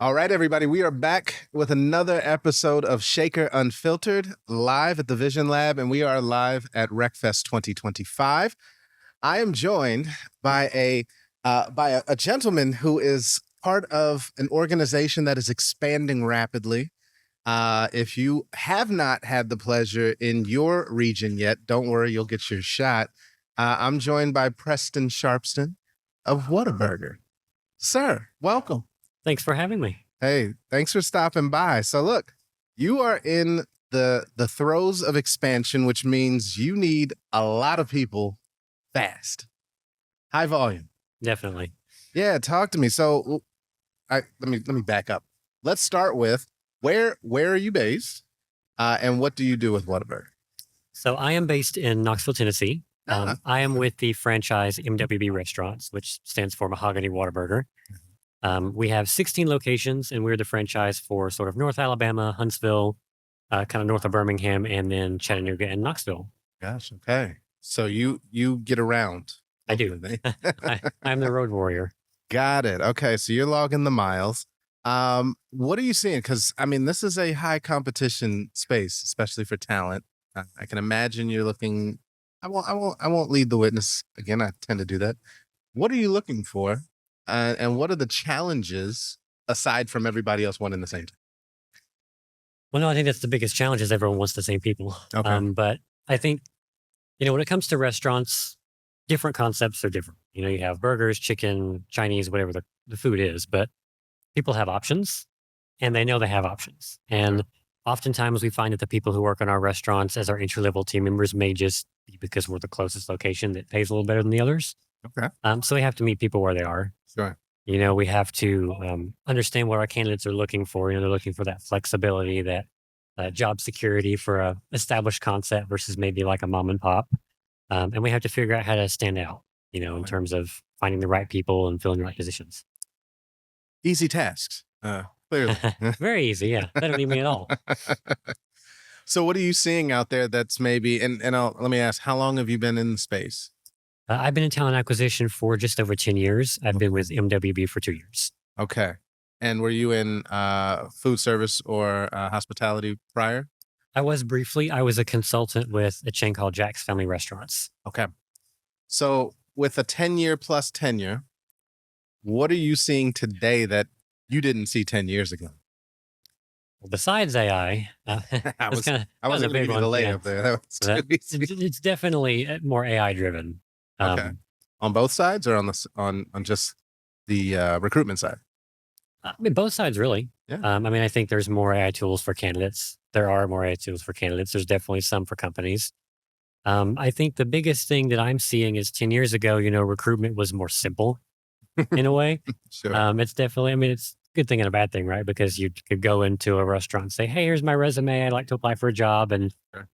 All right, everybody, we are back with another episode of Shaker Unfiltered, live at the Vision Lab, and we are live at RecFest 2025. I am joined by a gentleman who is part of an organization that is expanding rapidly. If you have not had the pleasure in your region yet, don't worry, you'll get your shot. I'm joined by Preston Sharpston of Whataburger. Sir, welcome. Thanks for having me. Hey, thanks for stopping by. So look, you are in the throes of expansion, which means you need a lot of people fast. High volume. Definitely. Yeah, talk to me. So let me back up. Let's start with where are you based? And what do you do with Whataburger? So I am based in Knoxville, Tennessee. I am with the franchise MWB Restaurants, which stands for Mahogany Whataburger. We have 16 locations, and we're the franchise for sort of North Alabama, Huntsville, kind of north of Birmingham, and then Chattanooga and Knoxville. Gosh, okay. So you get around. I do. I'm the road warrior. Got it. Okay, so you're logging the miles. What are you seeing? Because I mean, this is a high competition space, especially for talent. I can imagine you're looking. I won't lead the witness again. I tend to do that. What are you looking for? And what are the challenges aside from everybody else wanting the same thing? Well, no, I think that's the biggest challenge is everyone wants the same people. Okay. But I think, when it comes to restaurants, different concepts are different. You have burgers, chicken, Chinese, whatever the food is, but people have options and they know they have options. And oftentimes we find that the people who work in our restaurants as our entry-level team members may just be because we're the closest location that pays a little better than the others. Okay. So we have to meet people where they are. Sure. We have to understand what our candidates are looking for. They're looking for that flexibility, that job security for a established concept versus maybe like a mom and pop. And we have to figure out how to stand out, in terms of finding the right people and filling the right positions. Easy tasks, clearly. Very easy, yeah. That don't need me at all. So what are you seeing out there that's maybe, and let me ask, how long have you been in the space? I've been in talent acquisition for just over 10 years. I've been with MWB for 2 years. Okay. And were you in food service or hospitality prior? I was briefly. I was a consultant with a chain called Jack's Family Restaurants. Okay. So with a 10-year plus tenure, what are you seeing today that you didn't see 10 years ago? Well, besides AI, I wasn't going to give you the layup there. It's definitely more AI driven. Okay. On both sides or on just the recruitment side? I mean, both sides really. Yeah. I think there's more AI tools for candidates. There are more AI tools for candidates. There's definitely some for companies. I think the biggest thing that I'm seeing is 10 years ago, recruitment was more simple in a way. Sure. It's definitely, it's a good thing and a bad thing, right? Because you could go into a restaurant and say, hey, here's my resume. I'd like to apply for a job. And Sure.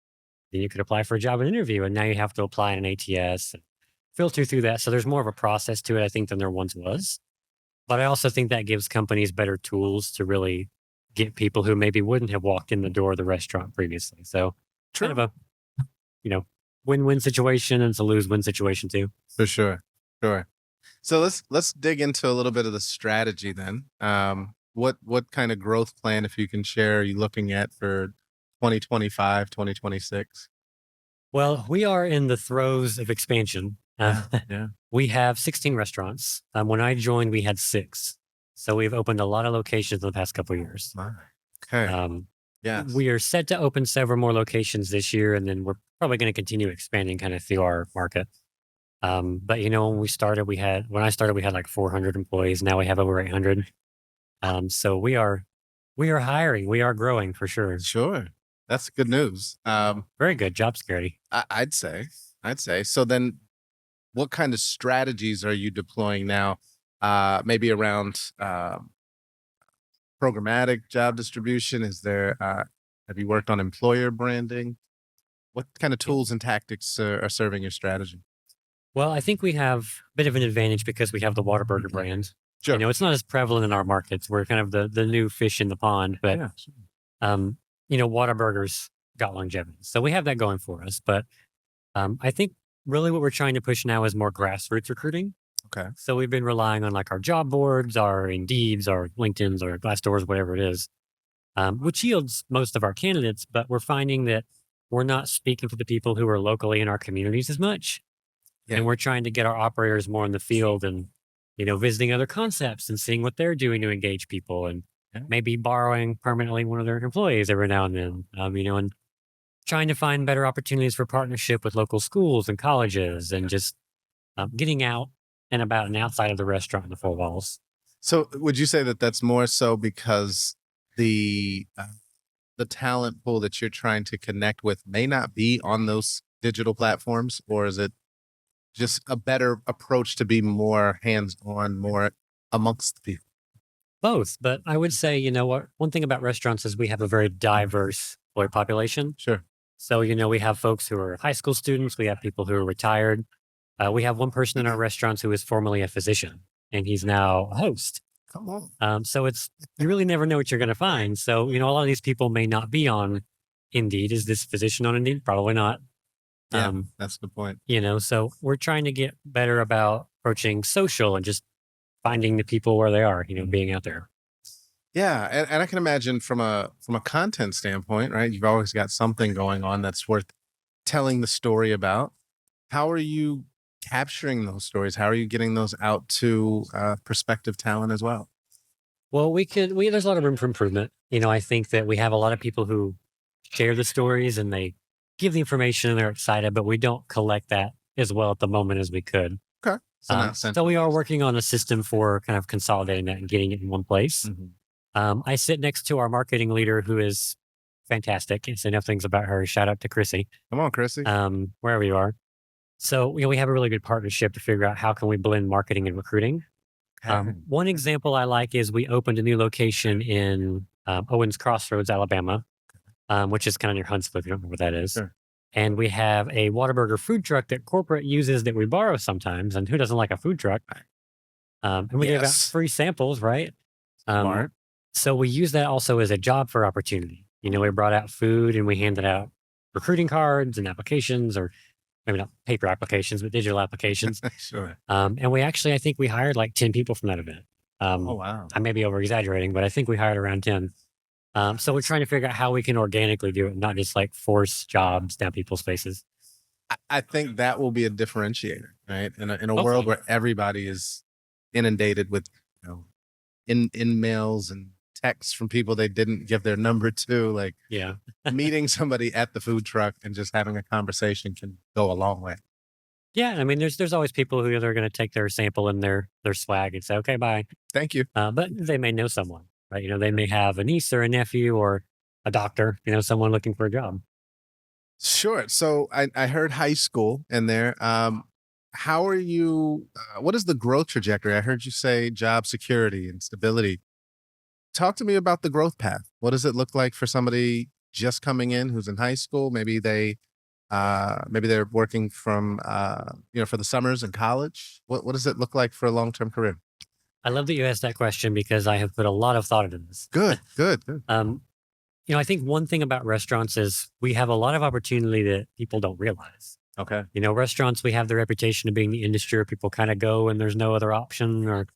then you could apply for a job and interview. And now you have to apply in an ATS and filter through that. So there's more of a process to it, I think, than there once was. But I also think that gives companies better tools to really get people who maybe wouldn't have walked in the door of the restaurant previously. So kind of a, win-win situation, and it's a lose-win situation too. For sure. Sure. So let's dig into a little bit of the strategy then. What kind of growth plan, if you can share, are you looking at for 2025, 2026? Well, we are in the throes of expansion. Yeah. We have 16 restaurants. When I joined, we had 6. So we've opened a lot of locations in the past couple of years. Okay. Yes. We are set to open several more locations this year, and then we're probably going to continue expanding kind of through our market. But when I started, we had like 400 employees. Now we have over 800. So we are hiring. We are growing for sure. Sure. That's good news. Very good job security. I'd say. So then what kind of strategies are you deploying now? Maybe around programmatic job distribution? Is there, have you worked on employer branding? What kind of tools and tactics are serving your strategy? Well, I think we have a bit of an advantage because we have the Whataburger brand. Sure. It's not as prevalent in our markets. We're kind of the new fish in the pond, but, Whataburger's got longevity. So we have that going for us. But I think really what we're trying to push now is more grassroots recruiting. Okay. So we've been relying on like our job boards, our Indeeds, our LinkedIn's, or Glassdoors, whatever it is, which yields most of our candidates. But we're finding that we're not speaking to the people who are locally in our communities as much. Yeah. And we're trying to get our operators more in the field and, visiting other concepts and seeing what they're doing to engage people and Yeah. maybe borrowing permanently one of their employees every now and then, and trying to find better opportunities for partnership with local schools and colleges and just getting out and about and outside of the restaurant and the four walls. So would you say that that's more so because the talent pool that you're trying to connect with may not be on those digital platforms, or is it just a better approach to be more hands-on, more amongst the people? Both. But I would say, what one thing about restaurants is we have a very diverse employee population. Sure. So, we have folks who are high school students, we have people who are retired. We have one person in our restaurants who is formerly a physician, and he's now a host. Come on. So you really never know what you're going to find. So, a lot of these people may not be on Indeed. Is this physician on Indeed? Probably not. Yeah, that's the point. So we're trying to get better about approaching social and just finding the people where they are, being out there. Yeah, and I can imagine from a content standpoint, right? You've always got something going on that's worth telling the story about. How are you capturing those stories? How are you getting those out to prospective talent as well? Well, there's a lot of room for improvement. I think that we have a lot of people who share the stories and they give the information and they're excited, but we don't collect that as well at the moment as we could. Okay. So we are working on a system for kind of consolidating that and getting it in one place. Mm-hmm. I sit next to our marketing leader who is fantastic. Can't say enough things about her. Shout out to Chrissy. Come on, Chrissy. Wherever you are. So, we have a really good partnership to figure out how can we blend marketing and recruiting. One example I like is we opened a new location in Owens Crossroads, Alabama, which is kind of near Huntsville, if you don't know where that is. Sure. And we have a Whataburger food truck that corporate uses that we borrow sometimes. And who doesn't like a food truck? And we give out free samples, right? Smart. So we use that also as a job for opportunity. We brought out food and we handed out recruiting cards and applications, or maybe not paper applications, but digital applications. Sure. And I think we hired like 10 people from that event. Oh, wow. I may be over exaggerating, but I think we hired around 10. So we're trying to figure out how we can organically do it, not just like force jobs down people's faces. I think that will be a differentiator, right? In a world where everybody is inundated with, in mails and texts from people they didn't give their number to, like meeting somebody at the food truck and just having a conversation can go a long way. Yeah, I mean, there's always people who are going to take their sample and their swag and say, okay, bye. Thank you. But they may know someone, right? They may have a niece or a nephew or a doctor, someone looking for a job. Sure. So I heard high school in there. How are you? What is the growth trajectory? I heard you say job security and stability. Talk to me about the growth path. What does it look like for somebody just coming in who's in high school? Maybe they're working from for the summers in college. What does it look like for a long-term career? I love that you asked that question because I have put a lot of thought into this. Good. I think one thing about restaurants is we have a lot of opportunity that people don't realize. Okay. Restaurants, we have the reputation of being the industry where people kind of go and there's no other option, or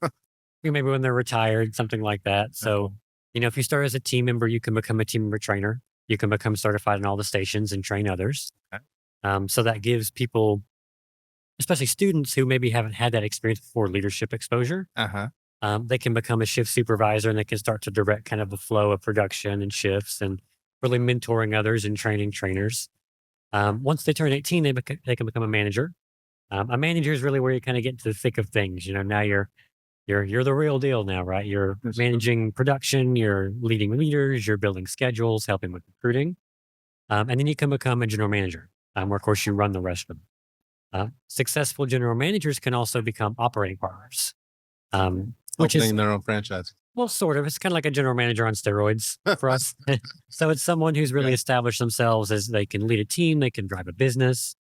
maybe when they're retired, something like that. So, if you start as a team member, you can become a team member trainer. You can become certified in all the stations and train others. Okay. So that gives people, especially students who maybe haven't had that experience before, leadership exposure. They can become a shift supervisor and they can start to direct kind of the flow of production and shifts and really mentoring others and training trainers. Once they turn 18, they can become a manager. A manager is really where you kind of get into the thick of things. Now you're the real deal now, right? You're managing production, you're leading leaders, you're building schedules, helping with recruiting. And then you can become a general manager, where of course you run the rest of them. Successful general managers can also become operating partners. Which Opening is their own franchise. Well, sort of. It's kind of like a general manager on steroids for us. So it's someone who's really established themselves as they can lead a team, they can drive a business.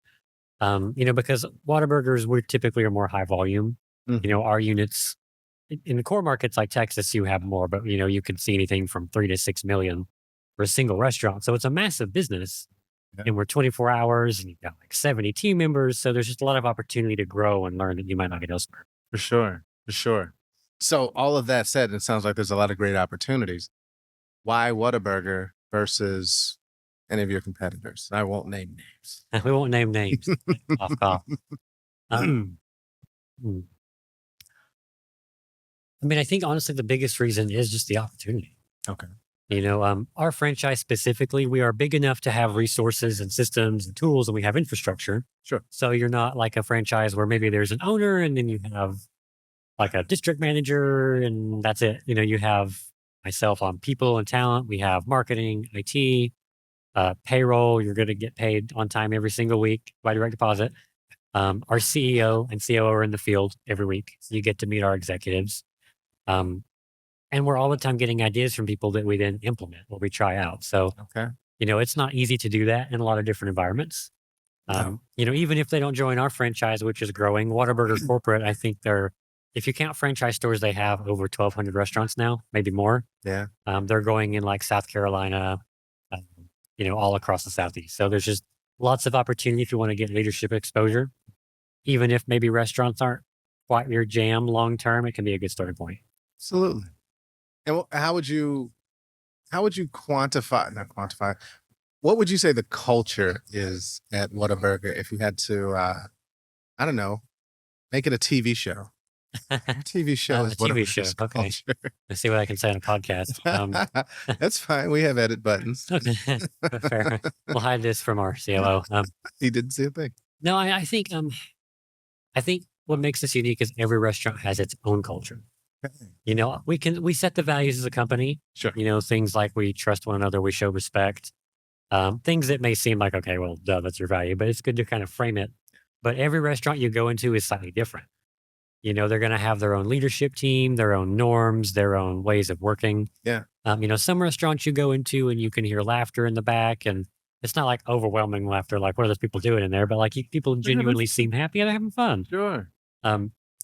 Because Whataburgers, we typically are more high volume. Mm-hmm. Our units in the core markets like Texas, you have more, but you can see anything from 3 to 6 million for a single restaurant. So it's a massive business. Yeah. And we're 24 hours and you've got like 70 team members. So there's just a lot of opportunity to grow and learn that you might not get elsewhere. For sure. For sure. So all of that said, it sounds like there's a lot of great opportunities. Why Whataburger versus any of your competitors? I won't name names. We won't name names. Cough, cough. Um, hmm. I mean, I think honestly, the biggest reason is just the opportunity. Okay. Our franchise specifically, we are big enough to have resources and systems and tools, and we have infrastructure. Sure. So you're not like a franchise where maybe there's an owner and then you have like a district manager and that's it. You have myself on people and talent. We have marketing, IT, payroll. You're going to get paid on time every single week by direct deposit. Our CEO and COO are in the field every week. So you get to meet our executives. And we're all the time getting ideas from people that we then implement or we try out. So, Okay. it's not easy to do that in a lot of different environments. No. Even if they don't join our franchise, which is growing, Whataburger Corporate, I think if you count franchise stores, they have over 1,200 restaurants now, maybe more. Yeah. They're going in like South Carolina, all across the Southeast. So there's just lots of opportunity if you want to get leadership exposure. Even if maybe restaurants aren't quite your jam long term, it can be a good starting point. Absolutely. And how would you quantify, not quantify, what would you say the culture is at Whataburger if you had to, I don't know, make it a TV show? TV show is TV show. Whataburger's Okay. culture. Let's see what I can say on a podcast. That's fine. We have edit buttons. Okay. Fair. We'll hide this from our COO. He didn't see a thing. No, I think what makes us unique is every restaurant has its own culture. We set the values as a company. Sure. Things like we trust one another, we show respect. Things that may seem like, okay, well, duh, that's your value, but it's good to kind of frame it. But every restaurant you go into is slightly different. They're going to have their own leadership team, their own norms, their own ways of working. Yeah. Some restaurants you go into and you can hear laughter in the back, and it's not like overwhelming laughter, like what are those people doing in there? But like people genuinely seem happy and they're having fun. Sure.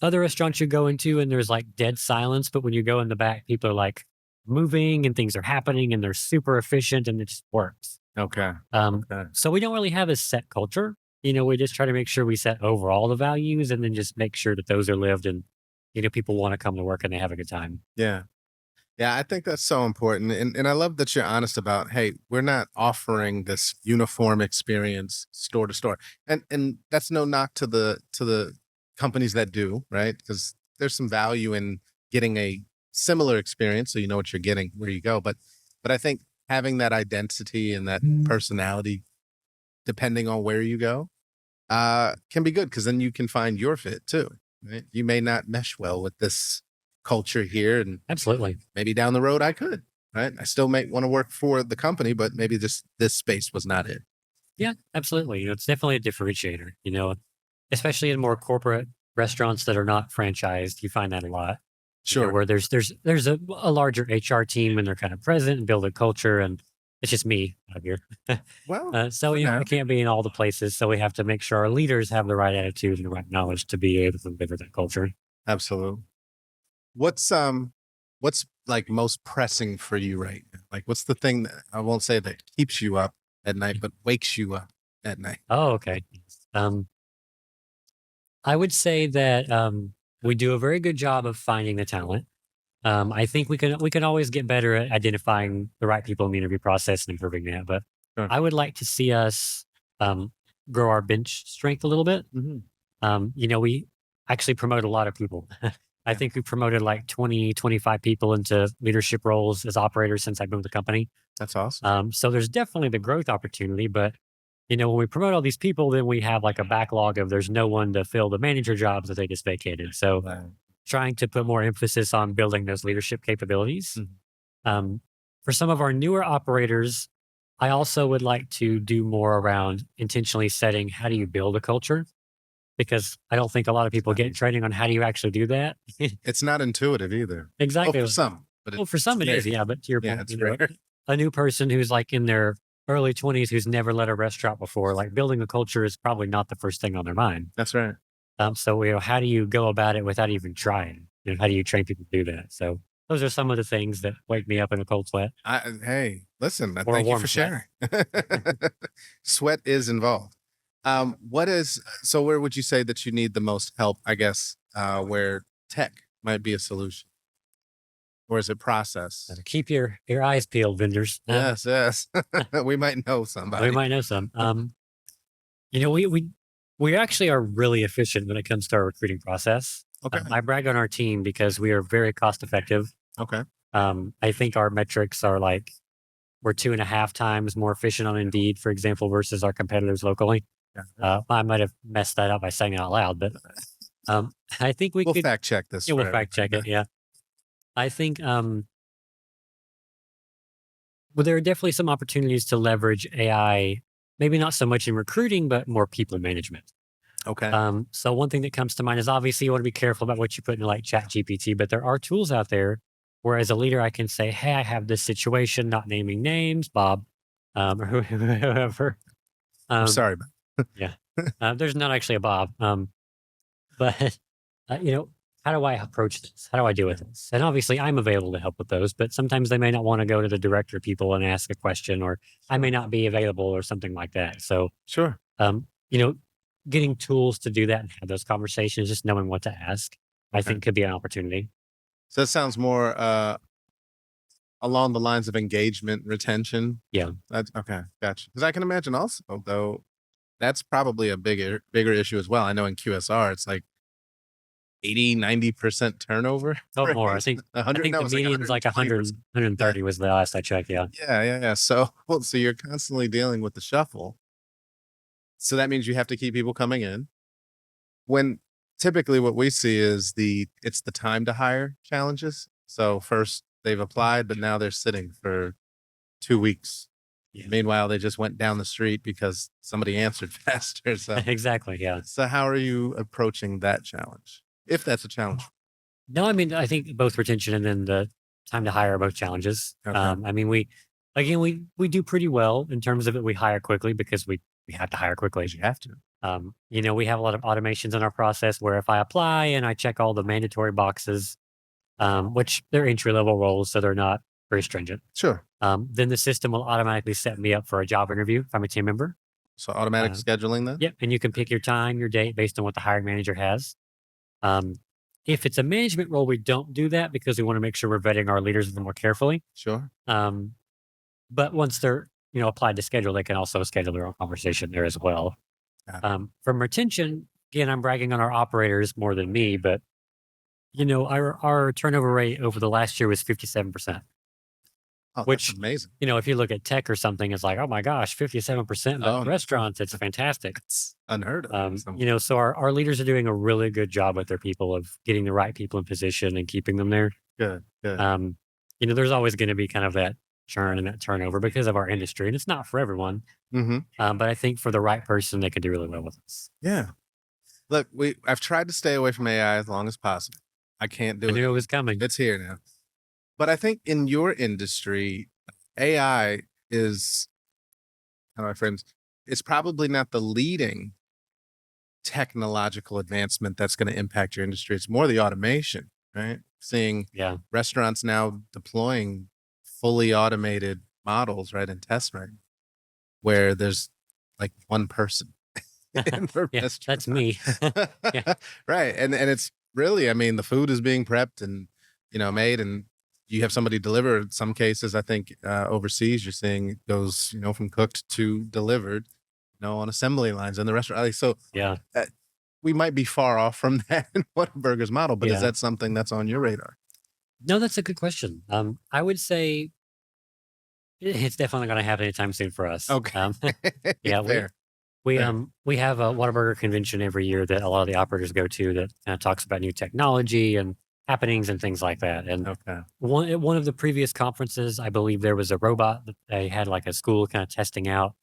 Other restaurants you go into and there's like dead silence, but when you go in the back, people are like moving and things are happening and they're super efficient and it just works. Okay. So we don't really have a set culture. We just try to make sure we set overall the values and then just make sure that those are lived and, people want to come to work and they have a good time. Yeah. Yeah, I think that's so important. And I love that you're honest about, hey, we're not offering this uniform experience store to store. And that's no knock to the companies that do, right? Because there's some value in getting a similar experience so you know what you're getting where you go. But I think having that identity and that personality, depending on where you go, can be good because then you can find your fit too. Right? You may not mesh well with this culture here, and Absolutely. maybe down the road I could. Right? I still may want to work for the company, but maybe this space was not it. Yeah, absolutely. It's definitely a differentiator. Especially in more corporate restaurants that are not franchised, you find that a lot. Sure. Where there's a larger HR team and they're kind of present and build a culture, and it's just me out here. Well, So I can't be in all the places, so we have to make sure our leaders have the right attitude and the right knowledge to be able to deliver that culture. absolutely. What's like most pressing for you right now? Like, what's the thing that I won't say that keeps you up at night, but wakes you up at night? Oh, okay. I would say that we do a very good job of finding the talent. I think we can always get better at identifying the right people in the interview process and improving that. But Sure. I would like to see us grow our bench strength a little bit. We actually promote a lot of people. I think we promoted like 20, 25 people into leadership roles as operators since I've been with the company. That's awesome. So there's definitely the growth opportunity, but when we promote all these people, then we have like a backlog of there's no one to fill the manager jobs that they just vacated. So trying to put more emphasis on building those leadership capabilities. For some of our newer operators, I also would like to do more around intentionally setting how do you build a culture? Because I don't think a lot of people get training on how do you actually do that. It's not intuitive either. Exactly. Oh, for some, but Well, for some it is, yeah. But to your yeah, point, it's rare. a new person who's like in their early 20s who's never led a restaurant before, like building a culture is probably not the first thing on their mind. That's right. So, how do you go about it without even trying? How do you train people to do that? So those are some of the things that wake me up in a cold sweat. Hey, listen, Or a thank you warm for sweat. sharing. Sweat is involved. Where would you say that you need the most help, I guess, where tech might be a solution? Or is it process? Keep your eyes peeled, vendors. Yes, yes. We might know We somebody. might know some. You know, we actually are really efficient when it comes to our recruiting process. Okay. I brag on our team because we are very cost effective. Okay. I think our metrics are like we're 2.5 times more efficient on Indeed, for example, versus our competitors locally. Yeah. I might have messed that up by saying it out loud, but I think we We'll could. fact check this Yeah, we'll for fact check everybody. it. Yeah, I think. Well, there are definitely some opportunities to leverage AI. Maybe not so much in recruiting, but more people management. Okay. So one thing that comes to mind is obviously you want to be careful about what you put in like Chat GPT, but there are tools out there where as a leader I can say, hey, I have this situation, not naming names, Bob, or whoever. I'm Um, sorry. yeah. There's not actually a Bob. But you know, how do I approach this? How do I deal with this? And obviously I'm available to help with those, but sometimes they may not want to go to the director people and ask a question, or I may not be available or something like that. So Sure. you know, getting tools to do that and have those conversations, just knowing what to ask, I Okay. think could be an opportunity. So that sounds more along the lines of engagement, retention. Yeah. That's okay. Gotcha. Because I can imagine also, though, that's probably a bigger issue as well. I know in QSR, it's like 80, 90% turnover. Oh, more. Right? I 100, think no, the it's like median's like 100, 120%. Yeah. 130 was the last I checked. Yeah. Yeah. Yeah. Yeah. So, well, so you're constantly dealing with the shuffle. So that means you have to keep people coming in. When typically what we see is it's the time to hire challenges. So first they've applied, but now they're sitting for 2 weeks. Yeah. Meanwhile, they just went down the street because somebody answered faster. So, Exactly. Yeah. so how are you approaching that challenge? If that's a challenge. No, I mean, I think both retention and then the time to hire are both challenges. Okay. I mean, we do pretty well in terms of it. We hire quickly because we have to hire quickly. You have to. You know, we have a lot of automations in our process where if I apply and I check all the mandatory boxes, which they're entry level roles, so they're not very stringent. Sure. Then the system will automatically set me up for a job interview if I'm a team member. So automatic scheduling then? Yep, and you can pick your time, your date based on what the hiring manager has. Um, if it's a management role, we don't do that because we want to make sure we're vetting our leaders a little more carefully. Sure. Um, but once they're applied to schedule, they can also schedule their own conversation there as well. Got it. From retention, again, I'm bragging on our operators more than me, but our turnover rate over the last year was 57%. Oh, Which, that's amazing. if you look at tech or something, it's like, oh my gosh, 57%. But Oh, no. restaurants, it's fantastic. It's unheard of. So our leaders are doing a really good job with their people of getting the right people in position and keeping them there. Good, good. There's always going to be kind of that churn and that turnover because of our industry, and it's not for everyone. Mm-hmm. But I think for the right person, they could do really well with us. Yeah. Look, I've tried to stay away from AI as long as possible. I can't do I it. knew it was coming. It's here now. But I think in your industry, AI is, how do I frame this? It's probably not the leading technological advancement that's going to impact your industry. It's more the automation, right? Seeing Yeah. restaurants now deploying fully automated models, right, and test right, where there's like one person in the Yeah, restaurant. that's me. Yeah. Right. And it's really, I mean, the food is being prepped and, made, and you have somebody deliver. In some cases, I think overseas, you're seeing it goes, from cooked to delivered, on assembly lines in the restaurant. So Yeah. we might be far off from that in Whataburger's model, but is Yeah. that something that's on your radar? No, that's a good question. I would say it's definitely not going to happen anytime soon for us. Okay. Yeah, Fair. we Fair. we have a Whataburger convention every year that a lot of the operators go to that kind of talks about new technology and happenings and things like that. And Okay. one of the previous conferences, I believe there was a robot that they had like a school kind of testing out,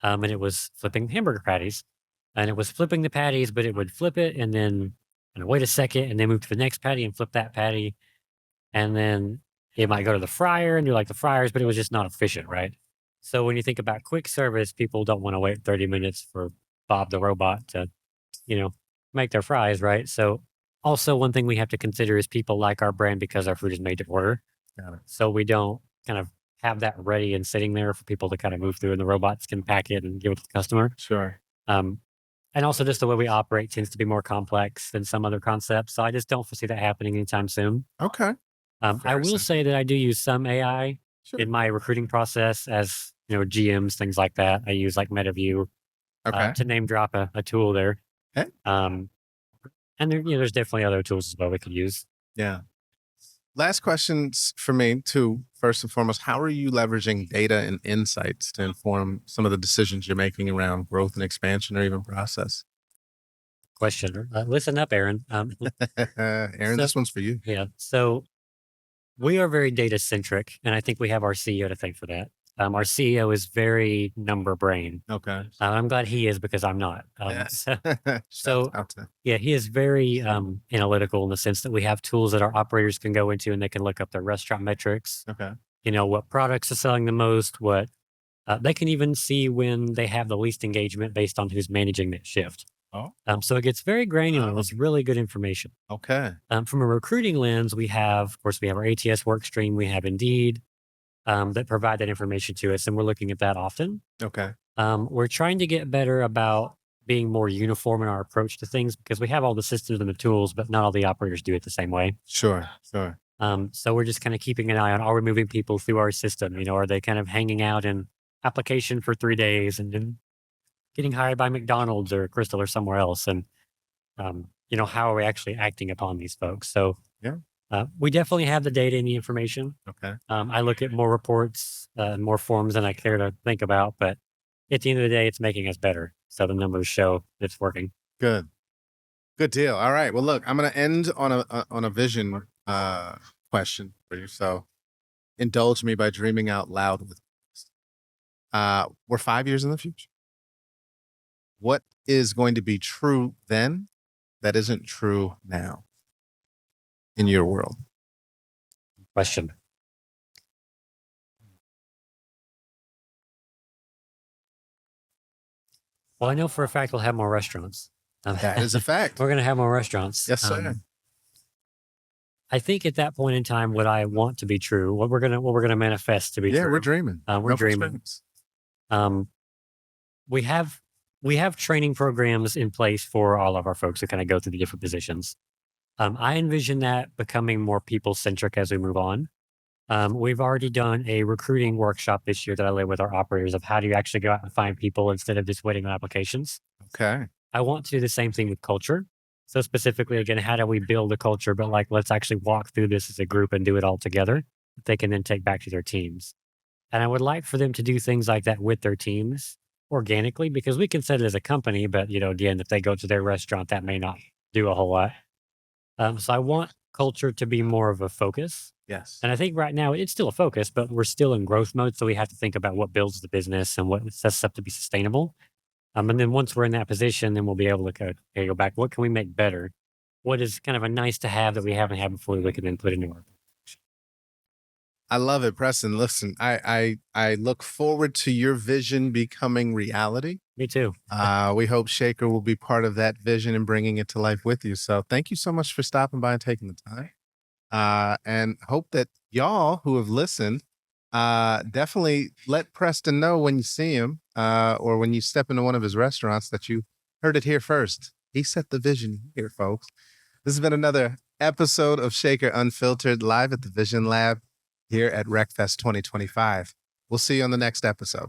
and it was flipping hamburger patties, and it was flipping the patties, but it would flip it and then wait a second and then move to the next patty and flip that patty, and then it might go to the fryer and do like the fryers, but it was just not efficient, right? So when you think about quick service, people don't want to wait 30 minutes for Bob the robot to, make their fries, right? So also one thing we have to consider is people like our brand because our food is made to order. Got it. So we don't kind of have that ready and sitting there for people to kind of move through and the robots can pack it and give it to the customer. Sure. And also just the way we operate tends to be more complex than some other concepts. So I just don't foresee that happening anytime soon. Okay. I Very will simple. say that I do use some AI Sure. in my recruiting process as, GMs, things like that. I use like MetaView Okay. to name drop a tool there. Okay. And there, there's definitely other tools as well we could use. Yeah. Last questions for me too. First and foremost, how are you leveraging data and insights to inform some of the decisions you're making around growth and expansion or even process? Question. Listen up, Aaron. Aaron, this one's for you. Yeah. So we are very data centric, and I think we have our CEO to thank for that. Our CEO is very number brain. Okay. I'm glad he is because I'm not. So yeah, he is very analytical in the sense that we have tools that our operators can go into and they can look up their restaurant metrics. Okay. What products are selling the most, what they can even see when they have the least engagement based on who's managing that shift. Oh. So it gets very granular. It's really good information. Okay. From a recruiting lens, we have, of course, we have our ATS work stream. We have Indeed that provide that information to us, and we're looking at that often. Okay. We're trying to get better about being more uniform in our approach to things because we have all the systems and the tools, but not all the operators do it the same way. Sure. Sure. So we're just kind of keeping an eye on, are we moving people through our system? Are they kind of hanging out in application for 3 days and then getting hired by McDonald's or Crystal or somewhere else? And, how are we actually acting upon these folks? So yeah, we definitely have the data and the information. Okay. I look at more reports, more forms than I care to think about, but at the end of the day, it's making us better. So the numbers show it's working. Good. Good deal. All right. Well, look, I'm going to end on a vision question for you. So indulge me by dreaming out loud with we're 5 years in the future. What is going to be true then that isn't true now in your world? Question. Well, I know for a fact we'll have more restaurants. That is a fact. We're going to have more restaurants. Yes, sir. I think at that point in time, what I want to be true, what we're gonna manifest to be true. Yeah, we're dreaming. We're dreaming. We have training programs in place for all of our folks who kind of go through the different positions. I envision that becoming more people centric as we move on. We've already done a recruiting workshop this year that I led with our operators of how do you actually go out and find people instead of just waiting on applications. Okay. I want to do the same thing with culture. So specifically, again, how do we build a culture? But let's actually walk through this as a group and do it all together. That they can then take back to their teams. And I would like for them to do things like that with their teams organically, because we can set it as a company, but again, if they go to their restaurant, that may not do a whole lot. So I want culture to be more of a focus. Yes. And I think right now it's still a focus, but we're still in growth mode. So we have to think about what builds the business and what sets us up to be sustainable. And then once we're in that position, then we'll be able to go back. What can we make better? What is kind of a nice to have that we haven't had before we can then put into our. I love it, Preston. Listen, I look forward to your vision becoming reality. Me too. We hope Shaker will be part of that vision and bringing it to life with you. So thank you so much for stopping by and taking the time. And hope that y'all who have listened, definitely let Preston know when you see him, or when you step into one of his restaurants that you heard it here first. He set the vision here, folks. This has been another episode of Shaker Unfiltered live at the Vision Lab here at RecFest 2025. We'll see you on the next episode.